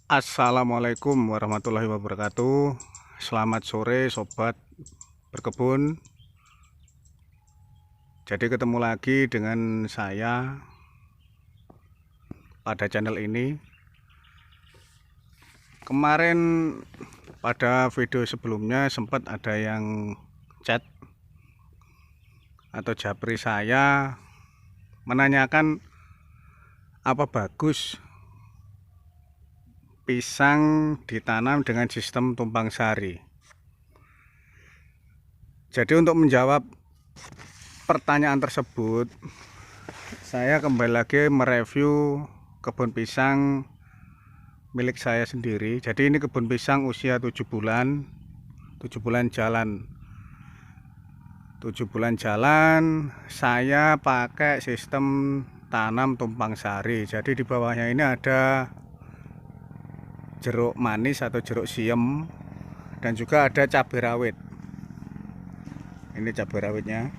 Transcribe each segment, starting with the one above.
Assalamualaikum warahmatullahi wabarakatuh. Selamat sore sobat berkebun. Jadi ketemu lagi dengan saya pada channel ini. Kemarin pada video sebelumnya sempat ada yang chat atau japri saya menanyakan apa bagus pisang ditanam dengan sistem tumpang sari. Jadi untuk menjawab pertanyaan tersebut, saya kembali lagi mereview kebun pisang milik saya sendiri. Jadi ini kebun pisang usia 7 bulan jalan. 7 bulan jalan saya pakai sistem tanam tumpang sari. Jadi di bawahnya ini ada jeruk manis atau jeruk siem dan juga ada cabai rawit. Ini cabai rawitnya.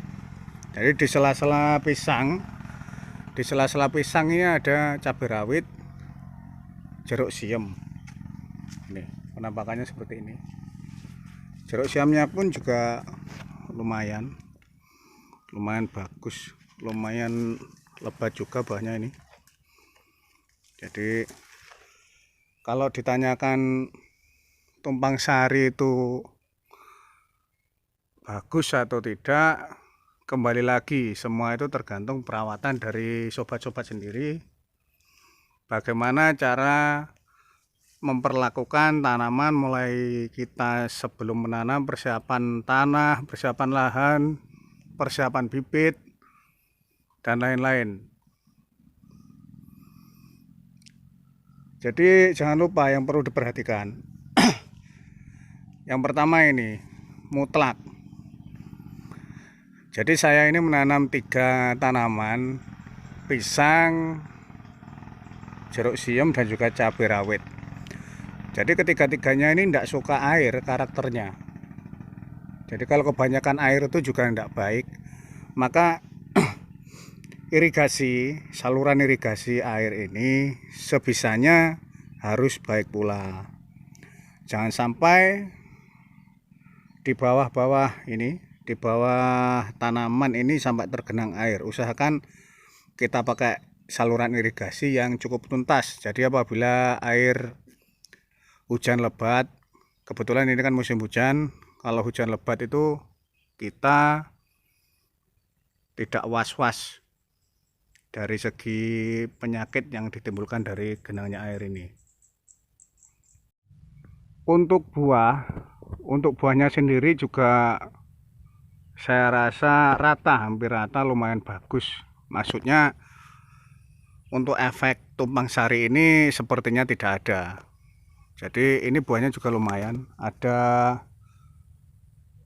Jadi di sela-sela pisang, ini ada cabai rawit, jeruk siem. Ini penampakannya seperti ini. Jeruk siamnya pun juga lumayan bagus, lumayan lebat juga buahnya ini. Jadi kalau ditanyakan tumpang sari itu bagus atau tidak, kembali lagi semua itu tergantung perawatan dari sobat-sobat sendiri. Bagaimana cara memperlakukan tanaman, mulai kita sebelum menanam, persiapan tanah, persiapan lahan, persiapan bibit, dan lain-lain. Jadi jangan lupa yang perlu diperhatikan. Yang pertama ini mutlak. Jadi saya ini menanam 3 tanaman, pisang, jeruk siem dan juga cabai rawit. Jadi ketiga-tiganya ini tidak suka air karakternya. Jadi kalau kebanyakan air itu juga tidak baik. Maka irigasi, saluran irigasi air ini sebisanya harus baik pula. Jangan sampai di bawah-bawah ini, di bawah tanaman ini sampai tergenang air. Usahakan kita pakai saluran irigasi yang cukup tuntas. Jadi apabila air hujan lebat, kebetulan ini kan musim hujan, kalau hujan lebat itu kita tidak was-was dari segi penyakit yang ditimbulkan dari genangnya air ini. Untuk buahnya sendiri juga saya rasa hampir rata, lumayan bagus. Maksudnya untuk efek tumpang sari ini sepertinya tidak ada. Jadi ini buahnya juga lumayan. Ada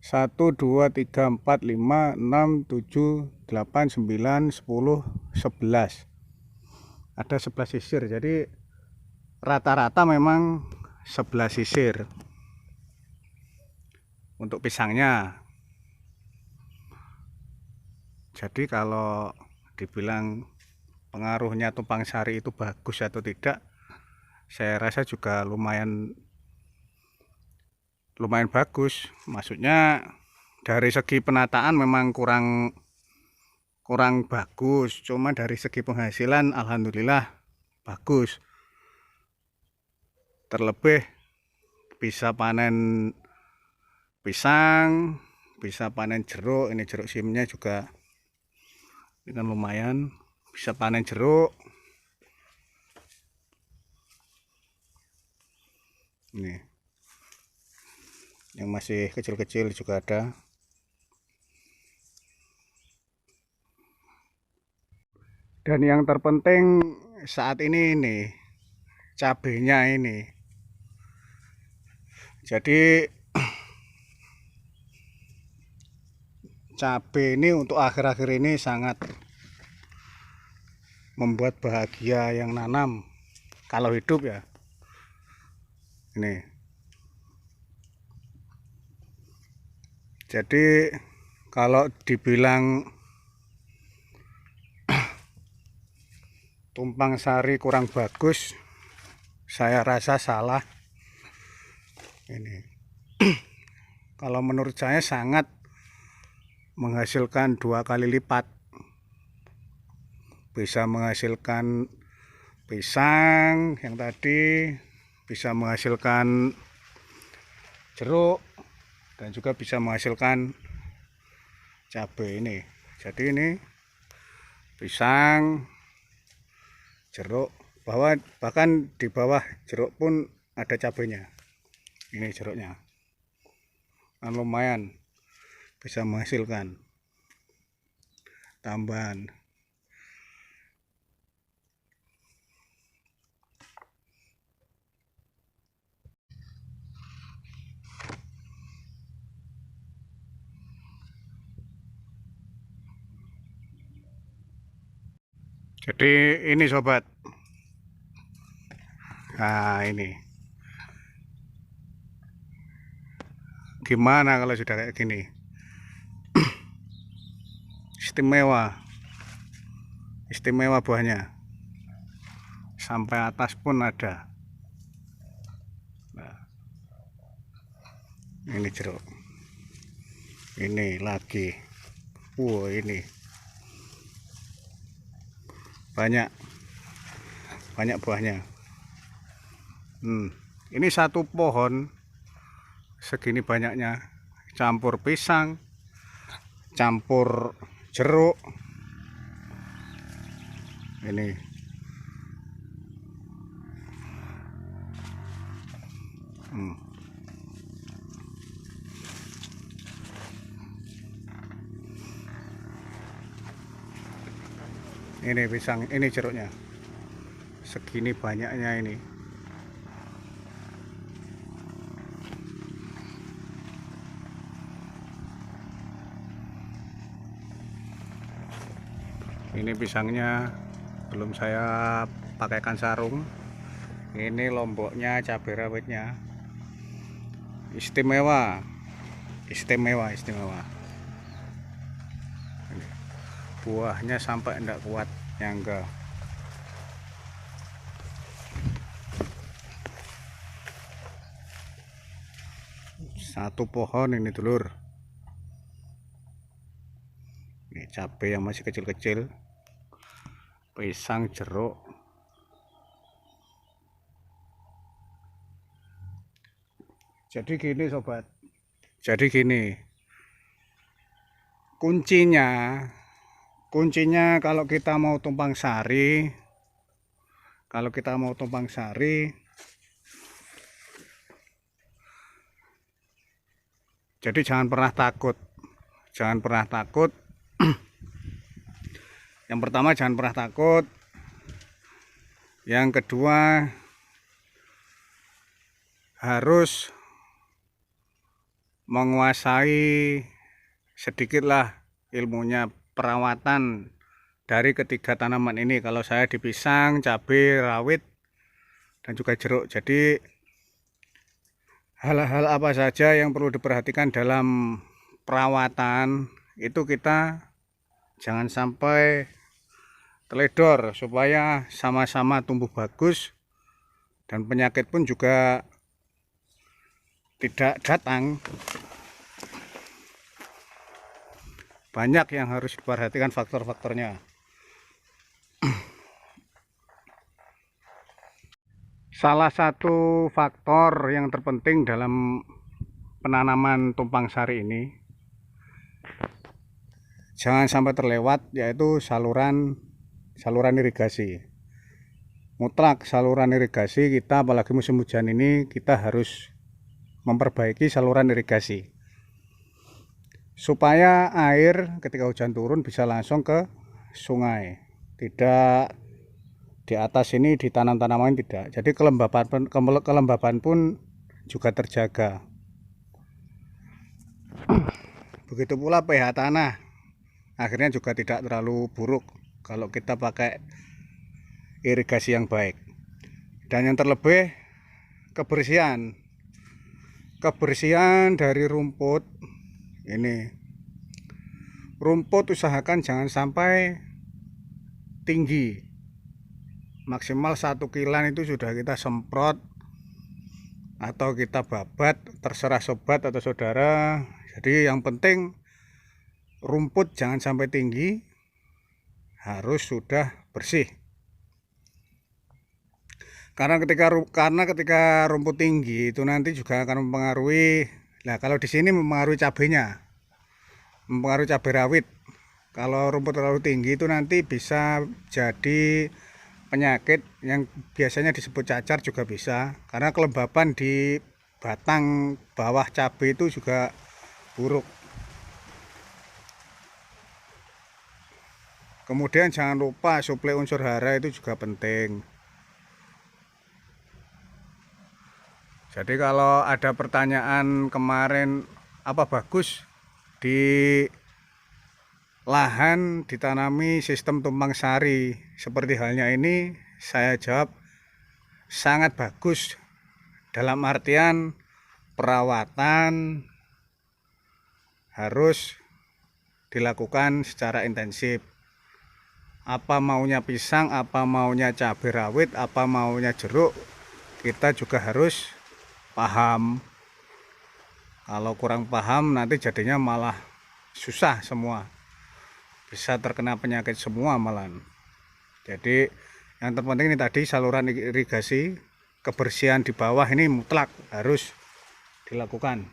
1, 2, 3, 4, 5, 6, 7, 8, 9, 10, 11. Ada 11 sisir. Jadi rata-rata memang 11 sisir untuk pisangnya. Jadi kalau dibilang pengaruhnya tumpang sari itu bagus atau tidak, saya rasa juga lumayan bagus. Maksudnya dari segi penataan memang kurang bagus, cuma dari segi penghasilan alhamdulillah bagus. Terlebih bisa panen pisang, bisa panen jeruk. Ini jeruk siemnya juga ini kan lumayan, bisa panen jeruk. Ini yang masih kecil-kecil juga ada. Dan yang terpenting saat ini cabenya ini. Jadi cabai ini untuk akhir-akhir ini sangat membuat bahagia yang nanam kalau hidup ya. Ini. Jadi kalau dibilang tumpang sari kurang bagus, saya rasa salah ini. Kalau menurut saya sangat menghasilkan 2 kali lipat, bisa menghasilkan pisang yang tadi, bisa menghasilkan jeruk, dan juga bisa menghasilkan cabai ini. Jadi ini pisang, jeruk, bahkan di bawah jeruk pun ada cabainya. Ini jeruknya, kan lumayan bisa menghasilkan tambahan. Jadi ini sobat, nah ini gimana kalau sudah kayak gini? Istimewa buahnya, sampai atas pun ada. Nah, ini jeruk, ini lagi, ini banyak buahnya. Ini satu pohon segini banyaknya, campur pisang, campur jeruk. Ini ini pisang, ini jeruknya segini banyaknya ini. Ini pisangnya belum saya pakaikan sarung. Ini lomboknya, cabai rawitnya, istimewa. Buahnya sampai enggak kuat nyangga. Satu pohon ini dulur. Ini cabai yang masih kecil-kecil, pisang, jeruk. Jadi gini sobat, kuncinya kalau kita mau tumpang sari, jadi jangan pernah takut. Yang pertama, jangan pernah takut. Yang kedua, harus menguasai sedikitlah ilmunya perawatan dari ketiga tanaman ini. Kalau saya di pisang, cabai rawit, dan juga jeruk. Jadi hal-hal apa saja yang perlu diperhatikan dalam perawatan itu kita jangan sampai teledor, supaya sama-sama tumbuh bagus dan penyakit pun juga tidak datang. Banyak yang harus diperhatikan faktor-faktornya. Salah satu faktor yang terpenting dalam penanaman tumpang sari ini jangan sampai terlewat, yaitu saluran irigasi. Mutlak saluran irigasi kita, apalagi musim hujan ini, kita harus memperbaiki saluran irigasi supaya air ketika hujan turun bisa langsung ke sungai, tidak di atas ini ditanam tanaman, tidak. Jadi kelembaban pun juga terjaga. Begitu pula pH tanah akhirnya juga tidak terlalu buruk kalau kita pakai irigasi yang baik. Dan yang terlebih, kebersihan dari rumput. Ini rumput usahakan jangan sampai tinggi, maksimal 1 kilan itu sudah kita semprot atau kita babat, terserah sobat atau saudara. Jadi yang penting rumput jangan sampai tinggi, harus sudah bersih. Karena ketika rumput tinggi itu nanti juga akan mempengaruhi. Nah, kalau di sini mempengaruhi cabenya, mempengaruhi cabai rawit. Kalau rumput terlalu tinggi itu nanti bisa jadi penyakit yang biasanya disebut cacar juga bisa, karena kelembapan di batang bawah cabai itu juga buruk. Kemudian jangan lupa suplai unsur hara itu juga penting. Jadi kalau ada pertanyaan kemarin apa bagus di lahan ditanami sistem tumpang sari seperti halnya ini, saya jawab sangat bagus. Dalam artian perawatan harus dilakukan secara intensif. Apa maunya pisang, apa maunya cabai rawit, apa maunya jeruk, kita juga harus paham. Kalau kurang paham nanti jadinya malah susah semua, bisa terkena penyakit semua malam. Jadi yang terpenting ini tadi saluran irigasi, kebersihan di bawah ini mutlak harus dilakukan.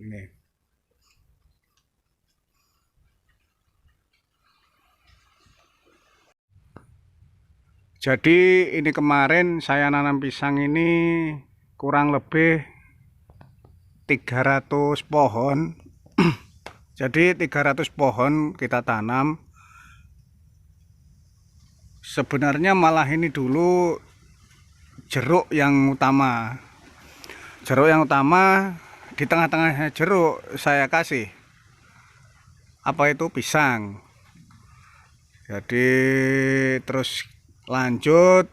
Ini. Jadi ini kemarin saya nanam pisang ini kurang lebih 300 pohon. Jadi 300 pohon kita tanam. Sebenarnya malah ini dulu jeruk yang utama. Jeruk yang utama, di tengah-tengahnya jeruk saya kasih apa itu pisang. Jadi terus lanjut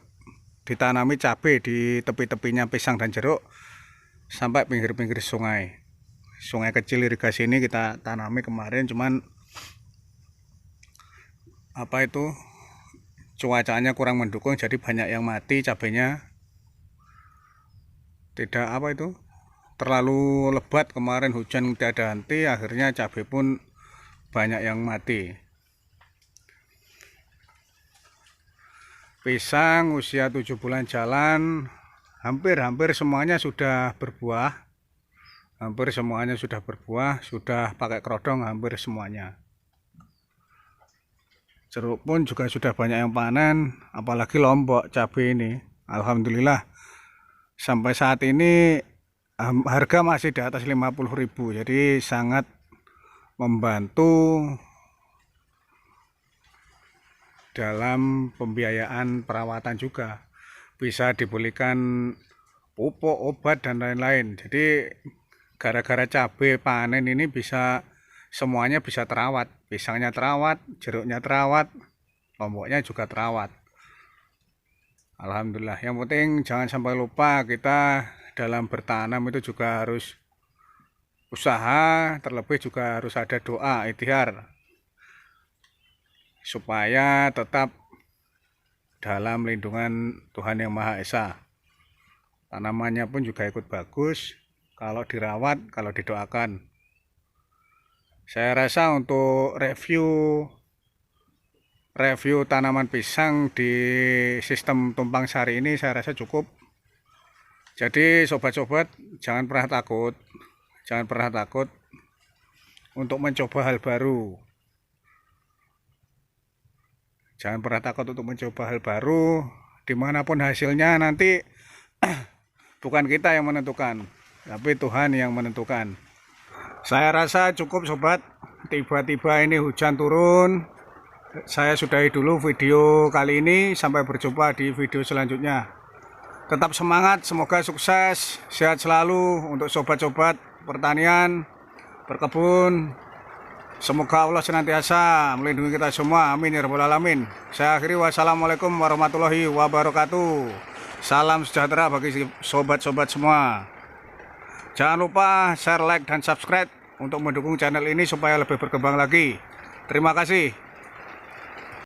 ditanami cabai di tepi-tepinya pisang dan jeruk sampai pinggir-pinggir sungai kecil irigasi ini kita tanami kemarin. Cuman apa itu cuacanya kurang mendukung, jadi banyak yang mati cabainya. Tidak apa itu terlalu lebat, kemarin hujan tidak ada henti, akhirnya cabai pun banyak yang mati. Pisang usia 7 bulan jalan, hampir semuanya sudah berbuah. Hampir semuanya sudah berbuah, sudah pakai kerodong hampir semuanya. Jeruk pun juga sudah banyak yang panen, apalagi lombok cabai ini. Alhamdulillah sampai saat ini harga masih di atas 50.000, jadi sangat membantu dalam pembiayaan perawatan juga. Bisa dibelikan pupuk, obat dan lain-lain. Jadi gara-gara cabai panen ini bisa semuanya bisa terawat. Pisangnya terawat, jeruknya terawat, lomboknya juga terawat. Alhamdulillah. Yang penting jangan sampai lupa kita dalam bertanam itu juga harus usaha, terlebih juga harus ada doa, ikhtiar, supaya tetap dalam lindungan Tuhan Yang Maha Esa. Tanamannya pun juga ikut bagus kalau dirawat, kalau didoakan. Saya rasa untuk review tanaman pisang di sistem tumpang sari ini saya rasa cukup. Jadi sobat-sobat jangan pernah takut untuk mencoba hal baru. Jangan pernah takut untuk mencoba hal baru, dimanapun hasilnya nanti bukan kita yang menentukan, tapi Tuhan yang menentukan. Saya rasa cukup sobat, tiba-tiba ini hujan turun. Saya sudahi dulu video kali ini, sampai berjumpa di video selanjutnya. Tetap semangat, semoga sukses, sehat selalu untuk sobat-sobat pertanian, berkebun. Semoga Allah senantiasa melindungi kita semua, amin ya rabbal alamin. Saya akhiri, wassalamualaikum warahmatullahi wabarakatuh. Salam sejahtera bagi sobat-sobat semua. Jangan lupa share, like, dan subscribe untuk mendukung channel ini supaya lebih berkembang lagi. Terima kasih.